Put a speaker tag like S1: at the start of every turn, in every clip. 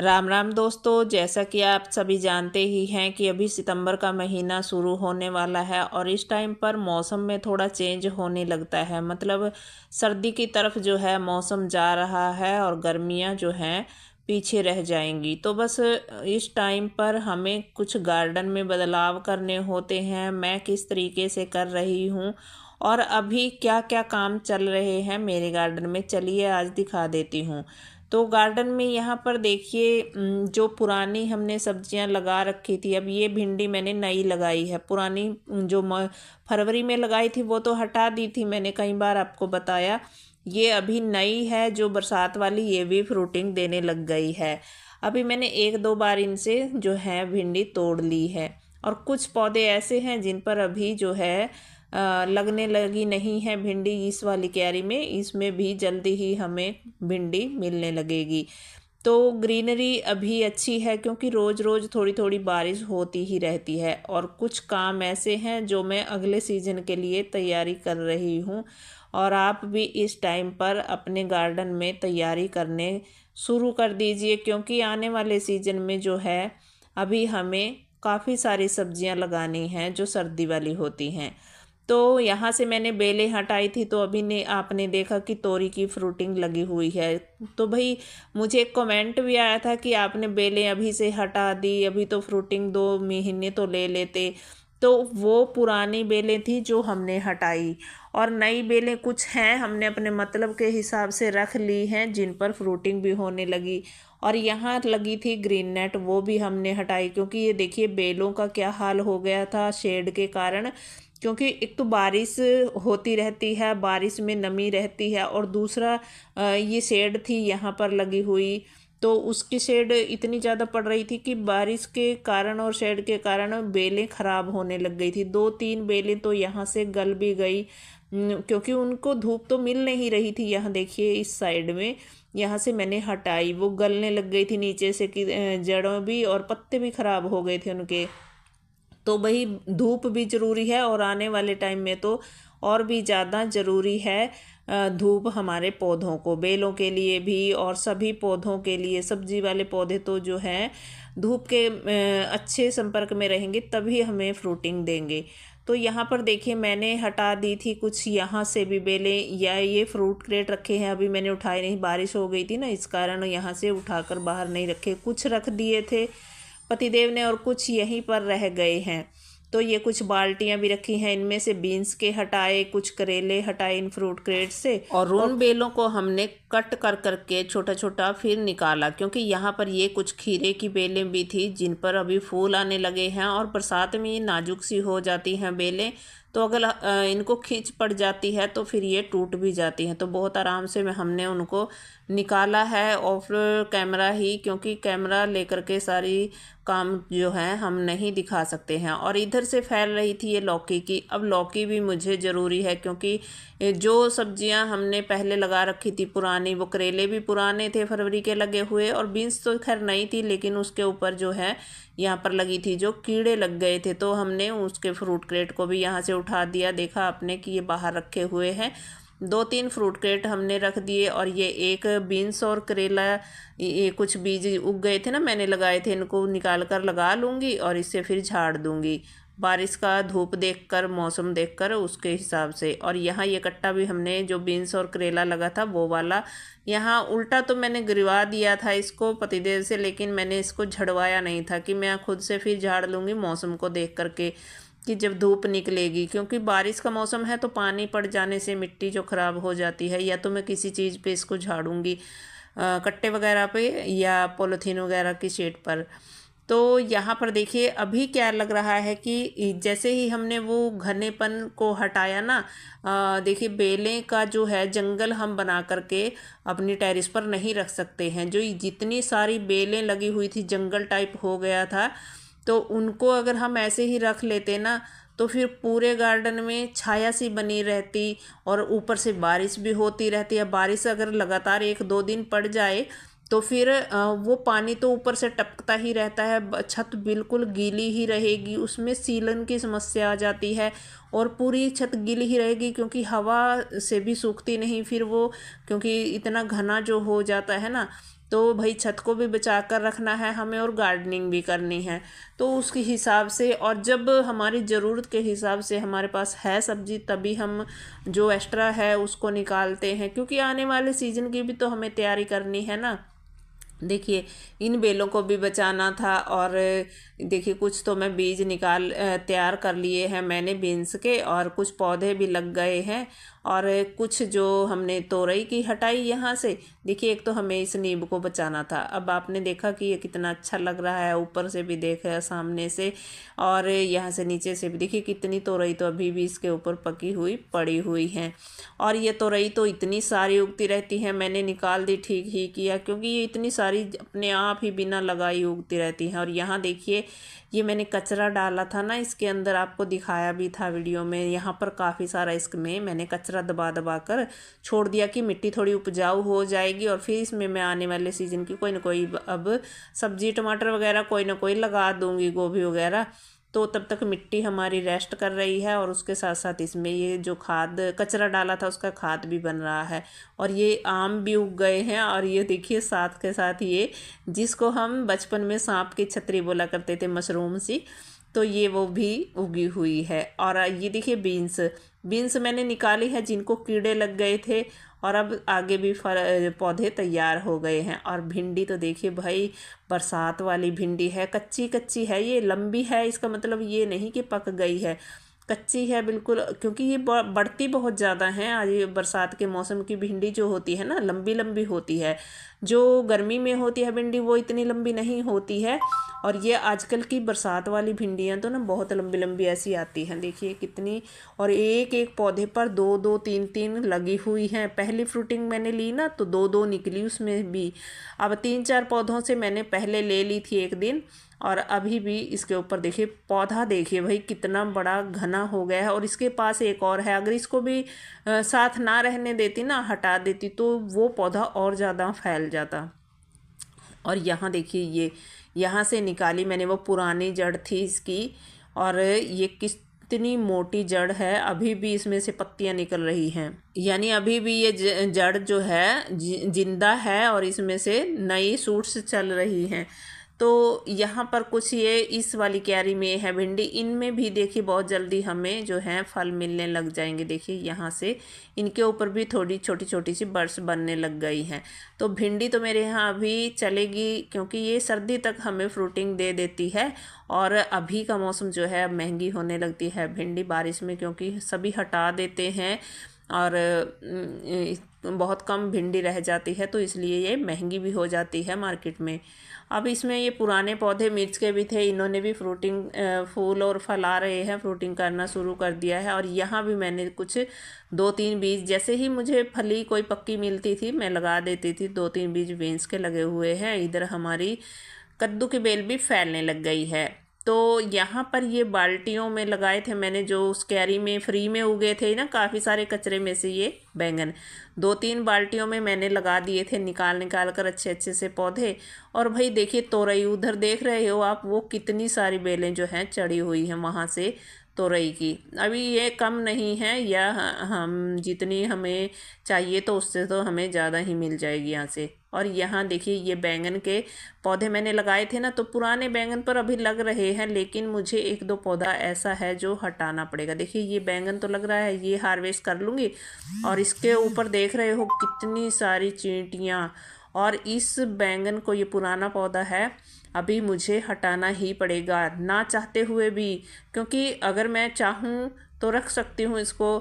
S1: राम राम दोस्तों, जैसा कि आप सभी जानते ही हैं कि अभी सितंबर का महीना शुरू होने वाला है और इस टाइम पर मौसम में थोड़ा चेंज होने लगता है। मतलब सर्दी की तरफ जो है मौसम जा रहा है और गर्मियां जो हैं पीछे रह जाएंगी। तो बस इस टाइम पर हमें कुछ गार्डन में बदलाव करने होते हैं। मैं किस तरीके से कर रही हूँ और अभी क्या क्या काम चल रहे हैं मेरे गार्डन में, चलिए आज दिखा देती हूँ। तो गार्डन में यहाँ पर देखिए, जो पुरानी हमने सब्जियाँ लगा रखी थी, अब ये भिंडी मैंने नई लगाई है। पुरानी जो फरवरी में लगाई थी वो तो हटा दी थी मैंने, कई बार आपको बताया। ये अभी नई है जो बरसात वाली, ये भी फ्रूटिंग देने लग गई है। अभी मैंने एक दो बार इनसे जो है भिंडी तोड़ ली है और कुछ पौधे ऐसे हैं जिन पर अभी जो है लगने लगी नहीं है भिंडी। इस वाली क्यारी में, इसमें भी जल्दी ही हमें भिंडी मिलने लगेगी। तो ग्रीनरी अभी अच्छी है क्योंकि रोज़ रोज़ थोड़ी थोड़ी बारिश होती ही रहती है। और कुछ काम ऐसे हैं जो मैं अगले सीज़न के लिए तैयारी कर रही हूँ और आप भी इस टाइम पर अपने गार्डन में तैयारी करने शुरू कर दीजिए, क्योंकि आने वाले सीज़न में जो है अभी हमें काफ़ी सारी सब्जियां लगानी हैं जो सर्दी वाली होती हैं। तो यहाँ से मैंने बेलें हटाई थी, तो अभी ने आपने देखा कि तोरी की फ्रूटिंग लगी हुई है। तो भाई मुझे एक कमेंट भी आया था कि आपने बेलें अभी से हटा दी, अभी तो फ्रूटिंग 2 महीने तो ले लेते। तो वो पुरानी बेलें थी जो हमने हटाई और नई बेलें कुछ हैं हमने अपने मतलब के हिसाब से रख ली हैं जिन पर फ्रूटिंग भी होने लगी। और यहाँ लगी थी ग्रीन नेट, वो भी हमने हटाई, क्योंकि ये देखिए बेलों का क्या हाल हो गया था शेड के कारण। क्योंकि एक तो बारिश होती रहती है, बारिश में नमी रहती है, और दूसरा ये शेड थी यहाँ पर लगी हुई, तो उसकी शेड इतनी ज़्यादा पड़ रही थी कि बारिश के कारण और शेड के कारण बेलें ख़राब होने लग गई थी। 2-3 बेलें तो यहाँ से गल भी गई, क्योंकि उनको धूप तो मिल नहीं रही थी। यहाँ देखिए इस साइड में, यहाँ से मैंने हटाई, वो गलने लग गई थी नीचे से कि जड़ों भी और पत्ते भी ख़राब हो गए थे उनके। तो भाई धूप भी ज़रूरी है और आने वाले टाइम में तो और भी ज़्यादा ज़रूरी है धूप हमारे पौधों को, बेलों के लिए भी और सभी पौधों के लिए। सब्जी वाले पौधे तो जो हैं धूप के अच्छे संपर्क में रहेंगे तभी हमें फ्रूटिंग देंगे। तो यहाँ पर देखिए मैंने हटा दी थी कुछ यहाँ से भी बेलें, या ये फ्रूट क्रेट रखे हैं अभी मैंने उठाए नहीं, बारिश हो गई थी ना इस कारण यहाँ से उठाकर बाहर नहीं रखे। कुछ रख दिए थे पतिदेव ने और कुछ यहीं पर रह गए हैं। तो ये कुछ बाल्टियां भी रखी हैं, इनमें से बीन्स के हटाए, कुछ करेले हटाए इन फ्रूट क्रेट से, और उन बेलों को हमने कट कर करके छोटा छोटा फिर निकाला, क्योंकि यहाँ पर ये कुछ खीरे की बेलें भी थी जिन पर अभी फूल आने लगे हैं और बरसात में ये नाजुक सी हो जाती हैं बेलें। तो अगर इनको खींच पड़ जाती है तो फिर ये टूट भी जाती हैं। तो बहुत आराम से हमने उनको निकाला है ऑफ कैमरा ही, क्योंकि कैमरा लेकर के सारी काम जो है हम नहीं दिखा सकते हैं। और इधर से फैल रही थी ये लौकी की, अब लौकी भी मुझे ज़रूरी है क्योंकि जो सब्जियां हमने पहले लगा रखी थी पुरानी, वो करेले भी पुराने थे फरवरी के लगे हुए, और बीन्स तो खैर नहीं थी लेकिन उसके ऊपर जो है यहाँ पर लगी थी जो कीड़े लग गए थे, तो हमने उसके फ्रूट क्रेट को भी यहाँ से उठा दिया। देखा आपने कि ये बाहर रखे हुए हैं, 2-3 फ्रूट क्रेट हमने रख दिए। और ये एक बीन्स और करेला, ये कुछ बीज उग गए थे ना मैंने लगाए थे, इनको निकाल कर लगा लूँगी और इससे फिर झाड़ दूँगी बारिश का धूप देखकर, मौसम देखकर उसके हिसाब से। और यहाँ ये कट्टा भी हमने जो बीन्स और करेला लगा था वो वाला, यहाँ उल्टा तो मैंने गिरवा दिया था इसको पतिदेव से, लेकिन मैंने इसको झड़वाया नहीं था कि मैं खुद से फिर झाड़ लूँगी मौसम को देख करके कि जब धूप निकलेगी। क्योंकि बारिश का मौसम है तो पानी पड़ जाने से मिट्टी जो ख़राब हो जाती है, या तो मैं किसी चीज़ पे इसको झाड़ूंगी कट्टे वगैरह पे या पॉलीथीन वगैरह की शेड पर। तो यहाँ पर देखिए अभी क्या लग रहा है कि जैसे ही हमने वो घनेपन को हटाया ना, देखिए बेलें का जो है जंगल हम बना करके अपनी टेरिस पर नहीं रख सकते हैं। जो जितनी सारी बेलें लगी हुई थी जंगल टाइप हो गया था, तो उनको अगर हम ऐसे ही रख लेते ना तो फिर पूरे गार्डन में छाया सी बनी रहती और ऊपर से बारिश भी होती रहती है। बारिश अगर लगातार 1-2 दिन पड़ जाए तो फिर वो पानी तो ऊपर से टपकता ही रहता है, छत बिल्कुल गीली ही रहेगी, उसमें सीलन की समस्या आ जाती है और पूरी छत गीली ही रहेगी क्योंकि हवा से भी सूखती नहीं फिर वो, क्योंकि इतना घना जो हो जाता है ना, तो भाई छत को भी बचा कर रखना है हमें और गार्डनिंग भी करनी है। तो उसके हिसाब से, और जब हमारी ज़रूरत के हिसाब से हमारे पास है सब्ज़ी, तभी हम जो एक्स्ट्रा है उसको निकालते हैं, क्योंकि आने वाले सीज़न की भी तो हमें तैयारी करनी है ना। देखिए इन बेलों को भी बचाना था, और देखिए कुछ तो मैं बीज तैयार कर लिए हैं मैंने बीन्स के, और कुछ पौधे भी लग गए हैं, और कुछ जो हमने तोरई की हटाई यहाँ से। देखिए एक तो हमें इस नींब को बचाना था। अब आपने देखा कि ये कितना अच्छा लग रहा है, ऊपर से भी देखा सामने से, और यहाँ से नीचे से भी देखिए कितनी तोरई तो अभी भी इसके ऊपर पकी हुई पड़ी हुई हैं। और ये तोरई तो इतनी सारी उगती रहती है, मैंने निकाल दी, ठीक ही किया, क्योंकि ये इतनी सारी अपने आप ही बिना लगाई उगती रहती हैं। और यहाँ देखिए ये मैंने कचरा डाला था ना इसके अंदर, आपको दिखाया भी था वीडियो में, यहाँ पर काफ़ी सारा इसमें मैंने कचरा दबा दबा कर छोड़ दिया कि मिट्टी थोड़ी उपजाऊ हो जाएगी, और फिर इसमें मैं आने वाले सीज़न की कोई ना कोई अब सब्जी टमाटर वगैरह कोई ना कोई लगा दूँगी, गोभी वगैरह। तो तब तक मिट्टी हमारी रेस्ट कर रही है, और उसके साथ साथ इसमें ये जो खाद कचरा डाला था उसका खाद भी बन रहा है। और ये आम भी उग गए हैं, और ये देखिए साथ के साथ ये जिसको हम बचपन में सांप की छतरी बोला करते थे, मशरूम सी, तो ये वो भी उगी हुई है। और ये देखिए बीन्स बीन्स मैंने निकाली है जिनको कीड़े लग गए थे, और अब आगे भी पौधे तैयार हो गए हैं। और भिंडी तो देखिए भाई बरसात वाली भिंडी है, कच्ची कच्ची है, ये लंबी है, इसका मतलब ये नहीं कि पक गई है, कच्ची है बिल्कुल, क्योंकि ये बढ़ती बहुत ज़्यादा हैं। आज ये बरसात के मौसम की भिंडी जो होती है ना, लंबी लंबी होती है, जो गर्मी में होती है भिंडी वो इतनी लंबी नहीं होती है। और ये आजकल की बरसात वाली भिंडियाँ तो ना बहुत लंबी लंबी ऐसी आती हैं, देखिए कितनी, और एक एक पौधे पर दो दो तीन तीन लगी हुई हैं। पहली फ्रूटिंग मैंने ली ना तो दो दो निकली उसमें भी। अब 3-4 पौधों से मैंने पहले ले ली थी एक दिन, और अभी भी इसके ऊपर देखिए पौधा, देखिए भाई कितना बड़ा घना हो गया है। और इसके पास एक और है, अगर इसको भी साथ ना रहने देती ना, हटा देती, तो वो पौधा और ज़्यादा फैल जाता। और यहाँ देखिए ये यहाँ से निकाली मैंने वो पुरानी जड़ थी इसकी, और ये कितनी मोटी जड़ है, अभी भी इसमें से पत्तियाँ निकल रही हैं, यानी अभी भी ये जड़ जो है जिंदा है, और इसमें से नई शूट्स चल रही हैं। तो यहाँ पर कुछ ये इस वाली क्यारी में है भिंडी, इनमें भी देखिए बहुत जल्दी हमें जो है फल मिलने लग जाएंगे। देखिए यहाँ से इनके ऊपर भी थोड़ी छोटी छोटी सी बर्ड्स बनने लग गई हैं। तो भिंडी तो मेरे यहाँ अभी चलेगी, क्योंकि ये सर्दी तक हमें फ्रूटिंग दे देती है। और अभी का मौसम जो है महंगी होने लगती है भिंडी बारिश में, क्योंकि सभी हटा देते हैं, और बहुत कम भिंडी रह जाती है, तो इसलिए ये महंगी भी हो जाती है मार्केट में। अब इसमें ये पुराने पौधे मिर्च के भी थे, इन्होंने भी फ्रूटिंग फूल और फल आ रहे हैं, फ्रूटिंग करना शुरू कर दिया है। और यहाँ भी मैंने कुछ 2-3 बीज, जैसे ही मुझे फली कोई पक्की मिलती थी मैं लगा देती थी, 2-3 बीज बीन्स के लगे हुए हैं। इधर हमारी कद्दू की बेल भी फैलने लग गई है। तो यहाँ पर ये बाल्टियों में लगाए थे मैंने, जो उस क्यारी में फ्री में उगे थे ना काफ़ी सारे कचरे में से ये बैंगन, 2-3 बाल्टियों में मैंने लगा दिए थे, निकाल निकाल कर अच्छे अच्छे से पौधे। और भाई देखिए तोरई उधर देख रहे हो आप, वो कितनी सारी बेलें जो हैं चढ़ी हुई हैं वहाँ से तोरई की। अभी ये कम नहीं है, या हम जितनी हमें चाहिए तो उससे तो हमें ज़्यादा ही मिल जाएगी यहाँ से। और यहाँ देखिए ये बैंगन के पौधे मैंने लगाए थे ना, तो पुराने बैंगन पर अभी लग रहे हैं, लेकिन मुझे 1-2 पौधा ऐसा है जो हटाना पड़ेगा। देखिए ये बैंगन तो लग रहा है, ये हार्वेस्ट कर लूँगी। और इसके ऊपर देख रहे हो कितनी सारी चींटियाँ, और इस बैंगन को, ये पुराना पौधा है, अभी मुझे हटाना ही पड़ेगा ना चाहते हुए भी, क्योंकि अगर मैं चाहूँ तो रख सकती हूँ इसको।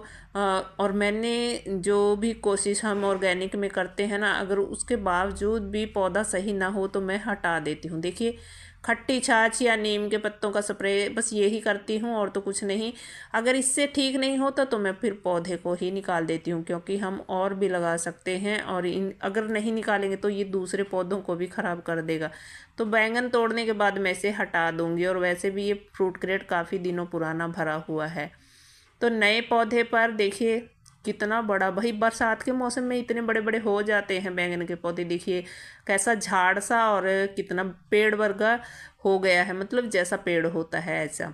S1: और मैंने जो भी कोशिश हम ऑर्गेनिक में करते हैं ना, अगर उसके बावजूद भी पौधा सही ना हो तो मैं हटा देती हूँ। देखिए खट्टी छाछ या नीम के पत्तों का स्प्रे, बस यही करती हूँ और तो कुछ नहीं। अगर इससे ठीक नहीं होता तो मैं फिर पौधे को ही निकाल देती हूँ, क्योंकि हम और भी लगा सकते हैं, और इन अगर नहीं निकालेंगे तो ये दूसरे पौधों को भी ख़राब कर देगा। तो बैंगन तोड़ने के बाद मैं इसे हटा दूँगी। और वैसे भी ये फ्रूट क्रेट काफ़ी दिनों पुराना भरा हुआ है। तो नए पौधे पर देखिए कितना बड़ा, भाई बरसात के मौसम में इतने बड़े बड़े हो जाते हैं बैंगन के पौधे। देखिए कैसा झाड़ सा, और कितना पेड़ वर्गा हो गया है, मतलब जैसा पेड़ होता है ऐसा।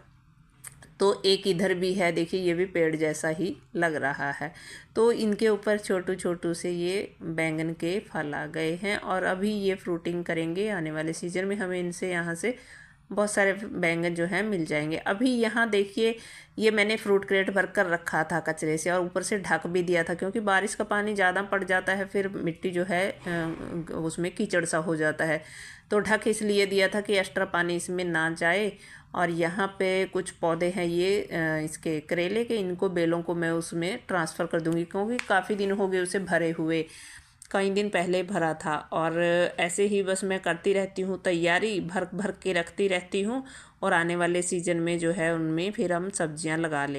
S1: तो एक इधर भी है, देखिए ये भी पेड़ जैसा ही लग रहा है। तो इनके ऊपर छोटू छोटू से ये बैंगन के फल आ गए हैं और अभी ये फ्रूटिंग करेंगे। आने वाले सीज़न में हमें इनसे यहाँ से बहुत सारे बैंगन जो हैं मिल जाएंगे। अभी यहाँ देखिए ये मैंने फ्रूट क्रेट भर कर रखा था कचरे से और ऊपर से ढक भी दिया था, क्योंकि बारिश का पानी ज़्यादा पड़ जाता है फिर मिट्टी जो है उसमें कीचड़ सा हो जाता है। तो ढक इसलिए दिया था कि एक्स्ट्रा पानी इसमें ना जाए। और यहाँ पे कुछ पौधे हैं ये इसके करेले के, इनको बेलों को मैं उसमें ट्रांसफ़र कर दूँगी, क्योंकि काफ़ी दिन हो गए उसे भरे हुए, कई दिन पहले भरा था। और ऐसे ही बस मैं करती रहती हूँ तैयारी, भर भर के रखती रहती हूँ और आने वाले सीज़न में जो है उनमें फिर हम सब्जियाँ लगा लें।